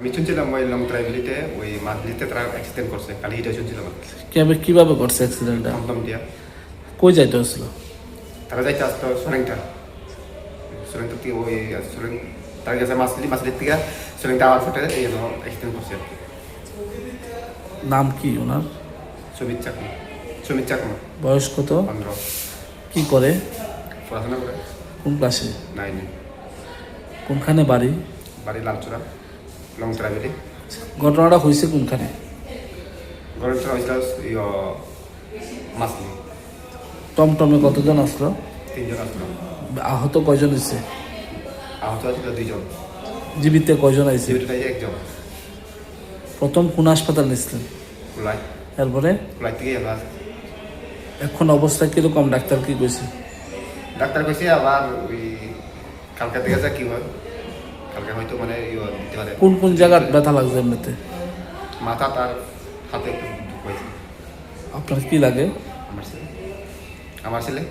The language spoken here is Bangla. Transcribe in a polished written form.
আমি শুনছিলাম ওই লং ট্রাইভেলিতে ওই মাদলিতে তারা অ্যাক্সিডেন্ট করছে, কালি এটা শুনছিলাম। কিভাবে করছে অ্যাক্সিডেন্টটা? টমটম দিয়া কই যাইতে হচ্ছিল? তারা যাইতে আসতো সোরেংটা থেকে ওই সোরেং, তারা গেছে মাছলির থেকে সোরেংটা আওয়ার ফোটে এই জন্য অ্যাক্সিডেন্ট করছে আর কি। নাম কি ওনার? সুমিত চাকমা। বয়স কত? 15। কি করে? পড়াশোনা করে কোন ক্লাসে? 9। কোনখানে বাড়ি? বাড়ি লালচুরা, লং ট্রাইভেলি। ঘটনাটা হয়েছে কোনখানে? গরম চড়া হয়েছিল মাছলি। টমটমে কতজন আসলো? 3 জন আসলো। আহত কয়জন হয়েছে? আহত আছিল 2 জন। জীবিত কয়জন আইছে? জীবিতটাই 1 জন। প্রথম কোন হাসপাতাল নিয়েছিলেন? কুলাই এরপরে থেকে এলো। এখন অবস্থা কিরকম, ডাক্তার কি কইছে? ডাক্তার কইছে আবার ওই কালকে থেকে যা কি হয়, কালকে হয়তো মানে দিতে পারে। কোন কোন জায়গায় ব্যথা লাগছে এমনিতে? মাথা তার হাতে একটু দুঃখ হয়েছে। আপনার কি লাগে? আমার ছেলে